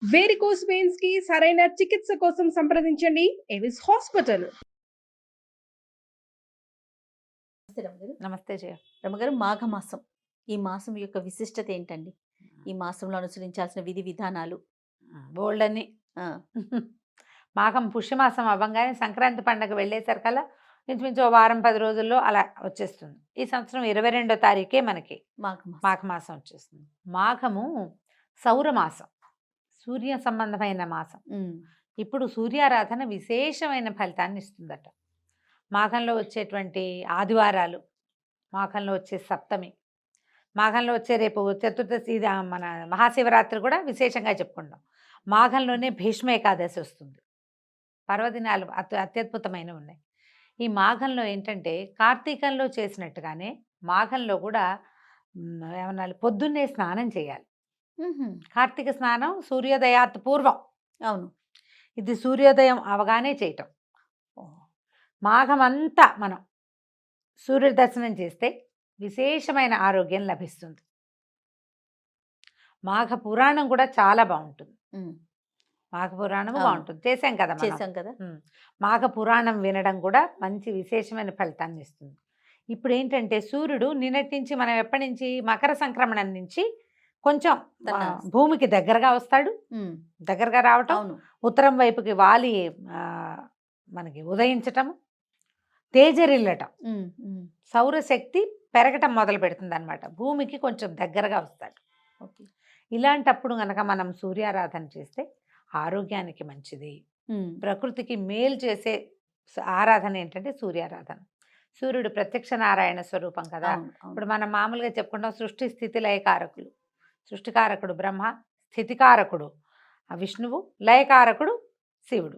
Varicose veins కి సరైన చికిత్స కోసం సంప్రదించండి ఎవిస్ హాస్పిటల్. నమస్తే రమగారు. నమస్తే జయ. రమగారు, మాఘమాసం. ఈ మాసం యొక్క విశిష్టత ఏంటండి? ఈ మాసంలో అనుసరించాల్సిన విధి విధానాలు? బోల్డని ఆ, మాఘం పుష్యమాసం అవ్వంగానే సంక్రాంతి పండగ వెళ్ళేసరికల్లా ఇంచుమించు ఓ వారం 10 రోజుల్లో అలా వచ్చేస్తుంది. ఈ సంవత్సరం 22వ తారీఖే మనకి మాఘమాసం. మాఘమాసం వచ్చేస్తుంది. మాఘము సౌరమాసం, సూర్య సంబంధమైన మాసం. ఉమ్, ఇప్పుడు సూర్యారాధన విశేషమైన ఫలితాన్ని ఇస్తుందట. మాఘంలో వచ్చేటువంటి ఆదివారాలు, మాఘంలో వచ్చే సప్తమి, మాఘంలో వచ్చే రేపు చతుర్దశి, మన మహాశివరాత్రి కూడా విశేషంగా చెప్పుకుంటాం. మాఘంలోనే భీష్మ ఏకాదశి వస్తుంది. పర్వదినాలు అత్యద్భుతమైనవి ఉన్నాయి. ఈ మాఘంలో ఏంటంటే కార్తీకంలో చేసినట్టుగానే మాఘంలో కూడా ఏమన్నా పొద్దున్నే స్నానం చేయాలి. ఉహుం, కార్తీక స్నానం సూర్యోదయాత్ పూర్వం, అవును. ఇది సూర్యోదయం అవగానే చేయటం. మాఘమంతా మనం సూర్య దర్శనం చేస్తే విశేషమైన ఆరోగ్యం లభిస్తుంది. మాఘ పురాణం కూడా చాలా బాగుంటుంది. ఉమ్, మాఘ పురాణం అవును. బాగుంటుంది, చేసాం కదా మనం. చేశాం కదా. మాఘ పురాణం వినడం కూడా మంచి విశేషమైన ఫలితాన్ని ఇస్తుంది. ఇప్పుడు ఏంటంటే సూర్యుడు నిన్నటి నుంచి, మనం ఎప్పటి నుంచి, మకర సంక్రమణం నుంచి కొంచెం భూమికి దగ్గరగా వస్తాడు. ఉమ్, దగ్గరగా రావటం, అవును. ఉత్తరం వైపుకి వాలి మనకి ఉదయించటం, తేజరిల్లటం, ఉమ్, ఉమ్, సౌరశక్తి పెరగటం మొదలు పెడుతుంది అనమాట. భూమికి కొంచెం దగ్గరగా వస్తాడు. ఓకే. ఇలాంటప్పుడు గనక మనం సూర్యారాధన చేస్తే ఆరోగ్యానికి మంచిది, ఉమ్, ప్రకృతికి మేలు చేసే ఆరాధన ఏంటంటే సూర్యారాధన. సూర్యుడు ప్రత్యక్ష నారాయణ స్వరూపం కదా. అవును, అవును. ఇప్పుడు మనం మామూలుగా చెప్పుకుంటాం సృష్టి స్థితి లయకారకులు. సృష్టికారకుడు బ్రహ్మ, స్థితికారకుడు విష్ణువు, లయకారకుడు శివుడు.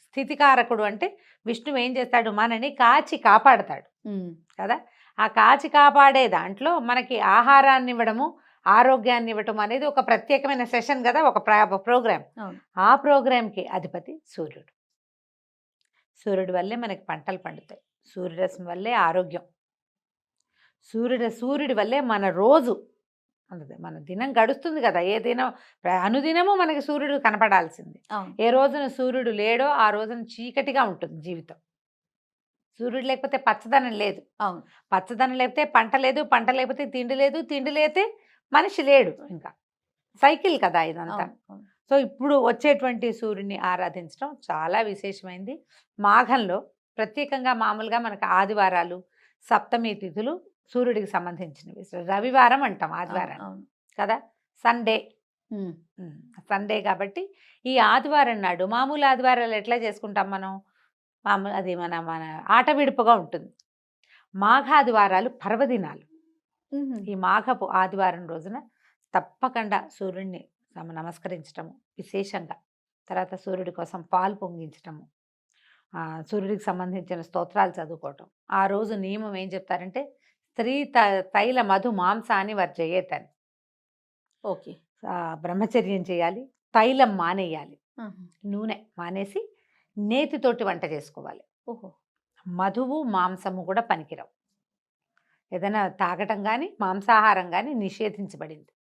స్థితికారకుడు అంటే విష్ణువు ఏం చేస్తాడు, మనని కాచి కాపాడతాడు ఉమ్, కదా. ఆ కాచి కాపాడే దాంట్లో మనకి ఆహారాన్ని ఇవ్వడము, ఆరోగ్యాన్ని ఇవ్వటం అనేది ఒక ప్రత్యేకమైన సెషన్ కదా, ఒక ప్రోగ్రామ్. అవును. ఆ ప్రోగ్రాంకి అధిపతి సూర్యుడు. సూర్యుడి వల్లే మనకి పంటలు పండుతాయి, సూర్యరశ్మి వల్లే ఆరోగ్యం, సూర్యుడి వల్లే మన రోజు, మన దినం గడుస్తుంది కదా. ఏ దినం, అనుదినము మనకి సూర్యుడు కనపడాల్సింది. అవును. ఏ రోజున సూర్యుడు లేడో ఆ రోజున చీకటిగా ఉంటుంది జీవితం. సూర్యుడు లేకపోతే పచ్చదనం లేదు, అవును. పచ్చదనం లేకపోతే పంట లేదు, పంట లేకపోతే తిండి లేదు, తిండి లేకపోతే మనిషి లేడు. ఇంకా సైకిల్ కదా ఇదంతా. అవును, అవును. సో ఇప్పుడు వచ్చేటువంటి సూర్యుడిని ఆరాధించడం చాలా విశేషమైంది. మాఘంలో ప్రత్యేకంగా మామూలుగా మనకు ఆదివారాలు, సప్తమి తిథులు సూర్యుడికి సంబంధించినవి. రవివారం అంటాం ఆదివారం అవును. కదా, సండే. ఉమ్, సండే కాబట్టి ఈ ఆదివారం నాడు, మామూలు ఆదివారాలు ఎట్లా చేసుకుంటాం మనం, మామూలు అది మన ఆట విడుపుగా ఉంటుంది. మాఘాదివారాలు పర్వదినాలు. ఉహుం, ఈ మాఘపు ఆదివారం రోజున తప్పకుండా సూర్యుడిని నమస్కరించటము విశేషంగా, తర్వాత సూర్యుడి కోసం పాలు పొంగించటము, సూర్యుడికి సంబంధించిన స్తోత్రాలు చదువుకోవటం. ఆ రోజు నియమం ఏం చెప్తారంటే స్త్రీ తైల మధు మాంసాన్ని వర్జయేత్ అని. ఓకే. బ్రహ్మచర్యం చేయాలి, తైలం మానేయాలి, ఆహా, నూనె మానేసి నేతితోటి వంట చేసుకోవాలి. ఓహో. మధువు మాంసము కూడా పనికిరావు. ఏదైనా తాగటం కానీ మాంసాహారం కానీ నిషేధించబడింది.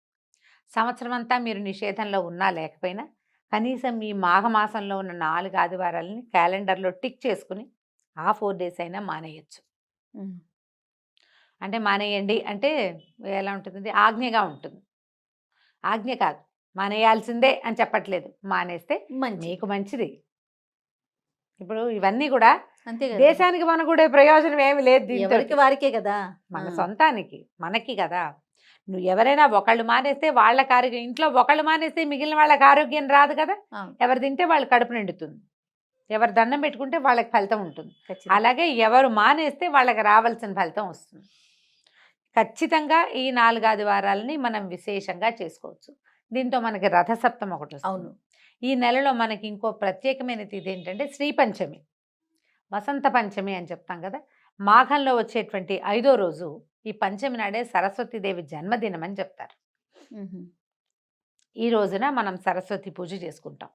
సంవత్సరం అంతా మీరు నిషేధంలో ఉన్నా లేకపోయినా కనీసం ఈ మాఘమాసంలో ఉన్న 4 ఆదివారాలని క్యాలెండర్లో టిక్ చేసుకుని ఆ 4 days అయినా మానేయచ్చు. ఉమ్, అంటే మానేయండి అంటే ఎలా ఉంటుంది, ఆజ్ఞగా ఉంటుంది. ఆజ్ఞ కాదు, మానేయాల్సిందే అని చెప్పట్లేదు. మానేస్తే మంచి. మీకు మంచిది. ఇప్పుడు ఇవన్నీ కూడా అంతే కదా. దేశానికి మన కూడా ప్రయోజనం ఏమి లేదు దీంతో. ఎవరికి వారికే కదా. మన సొంతానికి మనకి కదా. నువ్వు ఎవరైనా ఒకళ్ళు మానేస్తే వాళ్ళకి ఆరోగ్యం, ఇంట్లో ఒకళ్ళు మానేస్తే మిగిలిన వాళ్ళకి ఆరోగ్యం రాదు కదా. అవును. ఎవరు తింటే వాళ్ళు కడుపు నిండుతుంది, ఎవరు దండం పెట్టుకుంటే వాళ్ళకి ఫలితం ఉంటుంది. ఖచ్చితంగా. అలాగే ఎవరు మానేస్తే వాళ్ళకి రావాల్సిన ఫలితం వస్తుంది. ఖచ్చితంగా ఈ 4 ఆదివారాలని మనం విశేషంగా చేసుకోవచ్చు. దీంతో మనకి రథసప్తం ఒకటి వస్తుంది. అవును. ఈ నెలలో మనకి ఇంకో ప్రత్యేకమైన తిథి ఏంటంటే శ్రీ పంచమి, వసంత పంచమి అని చెప్తాం కదా. మాఘంలో వచ్చేటువంటి 5వ రోజు ఈ పంచమి నాడే సరస్వతీదేవి జన్మదినం అని చెప్తారు. ఉహుం, ఈ రోజున మనం సరస్వతి పూజ చేసుకుంటాం.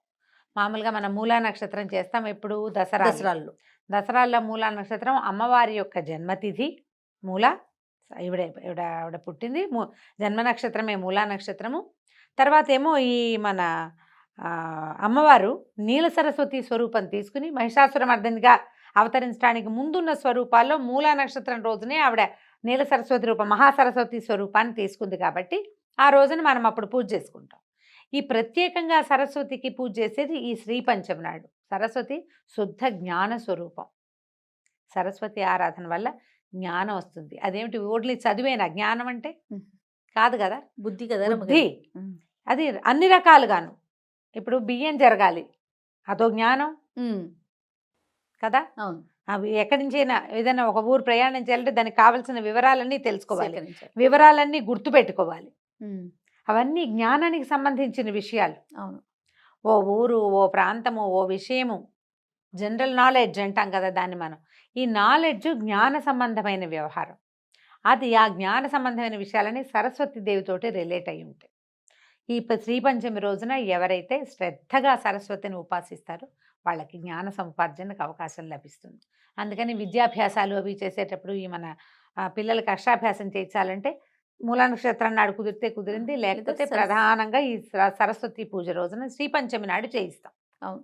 మామూలుగా మనం మూలా నక్షత్రం చేస్తాం ఎప్పుడు, దసరాల్లో. దసరాల్లో మూలా నక్షత్రం అమ్మవారి యొక్క జన్మతిథి. మూల ఆవిడ పుట్టింది జన్మ నక్షత్రమే మూలా నక్షత్రము. తర్వాత ఏమో ఈ మన అమ్మవారు నీల సరస్వతి స్వరూపం తీసుకుని మహిషాసురమర్దినిగా అవతరించడానికి ముందున్న స్వరూపాల్లో మూలా నక్షత్రం రోజునే ఆవిడ నీల సరస్వతి రూపం మహాసరస్వతి స్వరూపాన్ని తీసుకుంది కాబట్టి ఆ రోజున మనం అప్పుడు పూజ చేసుకుంటాం. ఈ ప్రత్యేకంగా సరస్వతికి పూజ చేసేది ఈ శ్రీ పంచమి నాడు. సరస్వతి శుద్ధ జ్ఞాన స్వరూపం. సరస్వతి ఆరాధన వల్ల జ్ఞానం వస్తుంది. అదేమిటి ఓన్లీ చదివేనా జ్ఞానం అంటే? కాదు కదా, బుద్ధి కదా బుద్ధి. అది అన్ని రకాలుగాను. ఇప్పుడు బియ్యం జరగాలి, అదో జ్ఞానం కదా. అవును, అవి ఎక్కడి నుంచైనా ఏదైనా ఒక ఊరు ప్రయాణం చేయాలంటే దానికి కావాల్సిన వివరాలన్నీ తెలుసుకోవాలి, సేకరించాలి. వివరాలన్నీ గుర్తుపెట్టుకోవాలి. ఉమ్, అవన్నీ జ్ఞానానికి సంబంధించిన విషయాలు. అవును, ఓ ఊరు, ఓ ప్రాంతము, ఓ విషయము, జనరల్ నాలెడ్జ్ అంటాం కదా దాన్ని మనం. ఈ నాలెడ్జ్ జ్ఞాన సంబంధమైన వ్యవహారం. అది ఆ జ్ఞాన సంబంధమైన విషయాలని సరస్వతి దేవితోటి రిలేట్ అయి ఉంటాయి. ఈ శ్రీ పంచమి రోజున ఎవరైతే శ్రద్ధగా సరస్వతిని ఉపాసిస్తారో వాళ్ళకి జ్ఞాన సముపార్జనకు అవకాశం లభిస్తుంది. అందుకని విద్యాభ్యాసాలు అవి చేసేటప్పుడు ఈ మన పిల్లలకి అక్షరాభ్యాసం చేయించాలంటే మూలా నక్షత్రం నాడు కుదిరితే కుదిరింది, లేకపోతే ప్రధానంగా ఈ సరస్వతి పూజ రోజున శ్రీ పంచమి నాడు చేయిస్తాం. అవును,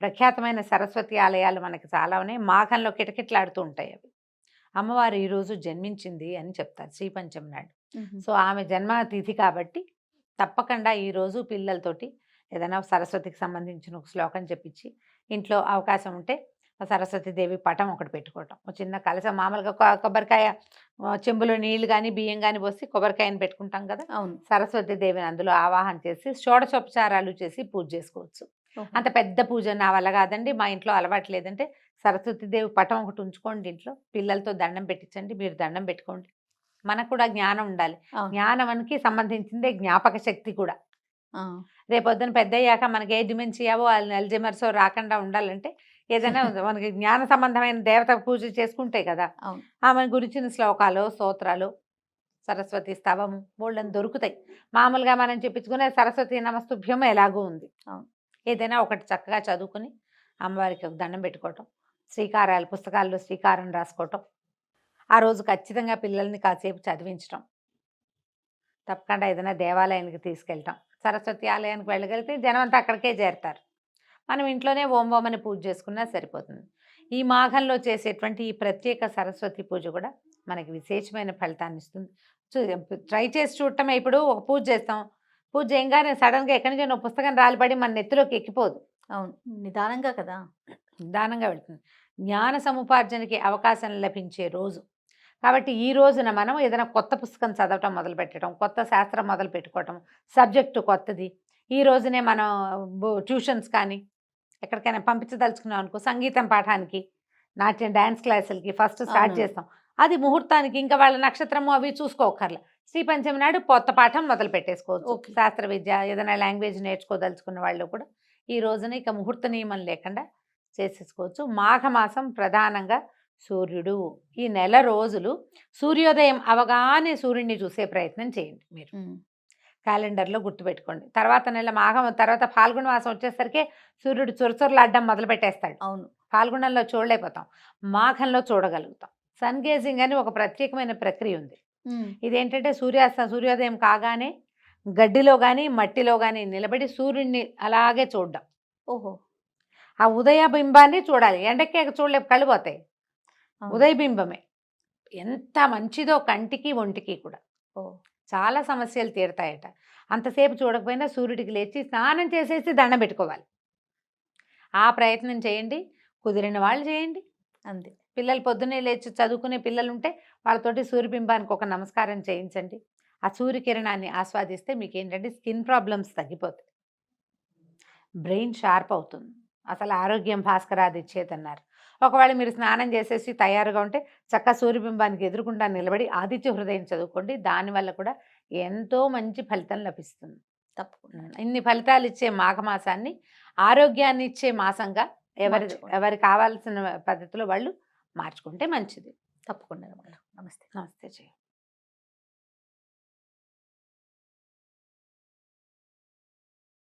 ప్రఖ్యాతమైన సరస్వతి ఆలయాలు మనకి చాలా ఉన్నాయి. మాఘంలో కిటకిటలాడుతూ ఉంటాయి అవి. అమ్మవారు ఈరోజు జన్మించింది అని చెప్తారు శ్రీ పంచమి నాడు. సో ఆమె జన్మతిథి కాబట్టి తప్పకుండా ఈరోజు పిల్లలతోటి ఏదైనా సరస్వతికి సంబంధించిన ఒక శ్లోకం చెప్పించి ఇంట్లో అవకాశం ఉంటే సరస్వతి దేవి పటం ఒకటి పెట్టుకోవటం, ఒక చిన్న కలశం, మామూలుగా కొబ్బరికాయ చెంబులో నీళ్లు కానీ బియ్యం కానీ పోసి కొబ్బరికాయని పెట్టుకుంటాం కదా. అవును, సరస్వతి దేవిని అందులో ఆవాహన చేసి షోడశోపచారాలు చేసి పూజ చేసుకోవచ్చు. అంత పెద్ద పూజ నా వల్ల కాదండి, మా ఇంట్లో అలవాటు లేదంటే సరస్వతి దేవి పటం ఒకటి ఉంచుకోండి ఇంట్లో, పిల్లలతో దండం పెట్టించండి, మీరు దండం పెట్టుకోండి. మనకు కూడా జ్ఞానం ఉండాలి. జ్ఞానానికి సంబంధించిందే జ్ఞాపక శక్తి కూడా. రేపొద్దున పెద్ద అయ్యాక మనకి ఏ డిమెన్షియావో అల్జైమర్సో రాకుండా ఉండాలంటే ఏదైనా మనకి జ్ఞాన సంబంధమైన దేవత పూజ చేసుకుంటే కదా. ఆమె గురించిన శ్లోకాలు, స్తోత్రాలు, సరస్వతి స్తవము బోళ్ళని దొరుకుతాయి. మామూలుగా మనం చెప్పించుకునే సరస్వతి నమస్తుభ్యం ఎలాగూ ఉంది. ఏదైనా ఒకటి చక్కగా చదువుకుని అమ్మవారికి ఒక దండం పెట్టుకోవటం, శ్రీకారాలు పుస్తకాల్లో శ్రీకారం రాసుకోవటం, ఆ రోజు ఖచ్చితంగా పిల్లల్ని కాసేపు చదివించటం, తప్పకుండా ఏదైనా దేవాలయానికి తీసుకెళ్ళటం. సరస్వతి ఆలయానికి వెళ్ళగలిగితే జనం అంతా అక్కడికే చేరుతారు. మనం ఇంట్లోనే ఓం ఓం అని పూజ చేసుకున్నా సరిపోతుంది. ఈ మాఘంలో చేసేటువంటి ఈ ప్రత్యేక సరస్వతి పూజ కూడా మనకి విశేషమైన ఫలితాన్ని ఇస్తుంది. ట్రై చేసి చూడటమే. ఇప్పుడు ఒక పూజ చేస్తాం, పూజ చేయగానే సడన్గా ఎక్కడి నుంచి పుస్తకం రాలిపడి మన నెత్తిలోకి ఎక్కిపోదు. అవును, నిదానంగా కదా, నిదానంగా వెళ్తుంది. జ్ఞాన సముపార్జనకి అవకాశం లభించే రోజు కాబట్టి ఈ రోజున మనం ఏదైనా కొత్త పుస్తకం చదవటం మొదలు పెట్టడం, కొత్త శాస్త్రం మొదలు పెట్టుకోవటం, సబ్జెక్టు కొత్తది. ఈ రోజునే మనం ట్యూషన్స్ కానీ ఎక్కడికైనా పంపించదలుచుకున్నాం అనుకో, సంగీతం పాఠానికి, నాట్యం డ్యాన్స్ క్లాసులకి ఫస్ట్ స్టార్ట్ చేస్తాం. అది ముహూర్తానికి ఇంకా వాళ్ళ నక్షత్రము అవి చూసుకోకర్లా. శ్రీ పంచమి నాడు కొత్త పాఠం మొదలు పెట్టేసుకోవచ్చు. శాస్త్ర విద్య ఏదైనా లాంగ్వేజ్ నేర్చుకోదలుచుకున్న వాళ్ళు కూడా ఈ రోజున ఇక ముహూర్త నియమం లేకుండా చేసేసుకోవచ్చు. మాఘమాసం ప్రధానంగా సూర్యుడు. ఈ నెల రోజులు సూర్యోదయం అవగానే సూర్యుడిని చూసే ప్రయత్నం చేయండి. మీరు క్యాలెండర్లో గుర్తుపెట్టుకోండి. తర్వాత నెల మాఘం తర్వాత ఫాల్గుణ మాసం వచ్చేసరికి సూర్యుడు చొరచొరలాడడం మొదలు పెట్టేస్తాడు. అవును, ఫాల్గుణంలో చూడలేకపోతాం, మాఘంలో చూడగలుగుతాం. సన్ గేజింగ్ అని ఒక ప్రత్యేకమైన ప్రక్రియ ఉంది. ఇదేంటంటే సూర్యోదయం కాగానే గడ్డిలో కానీ మట్టిలో కానీ నిలబడి సూర్యుడిని అలాగే చూడడం. ఓహో, ఆ ఉదయ బింబాన్ని చూడాలి. ఎండకే చూడలేపు, కళ్ళు పోతాయి. ఉదయ బింబమే ఎంత మంచిదో కంటికి ఒంటికి కూడా. చాలా సమస్యలు తీరుతాయట. అంతసేపు చూడకపోయినా సూర్యుడికి లేచి స్నానం చేసేసి దండం పెట్టుకోవాలి. ఆ ప్రయత్నం చేయండి, కుదిరిన వాళ్ళు చేయండి. అంతే. పిల్లలు పొద్దున్నే లేచి చదువుకునే పిల్లలు ఉంటే వాళ్ళతోటి సూర్యబింబానికి ఒక నమస్కారం చేయించండి. ఆ సూర్యకిరణాన్ని ఆస్వాదిస్తే మీకు ఏంటంటే స్కిన్ ప్రాబ్లమ్స్ తగ్గిపోతాయి, బ్రెయిన్ షార్ప్ అవుతుంది. అసలు ఆరోగ్యం భాస్కరాది ఇచ్చేదన్నారు. ఒకవేళ మీరు స్నానం చేసేసి తయారుగా ఉంటే చక్కగా సూర్యబింబానికి ఎదురుకుండా నిలబడి ఆదిత్య హృదయం చదువుకోండి. దానివల్ల కూడా ఎంతో మంచి ఫలితం లభిస్తుంది. తప్పకుండా ఇన్ని ఫలితాలు ఇచ్చే మాఘమాసాన్ని ఆరోగ్యాన్ని ఇచ్చే మాసంగా ఎవరి కావాల్సిన పద్ధతిలో వాళ్ళు మార్చుకుంటే మంచిది. తప్పకుండా. నమస్తే. నమస్తే.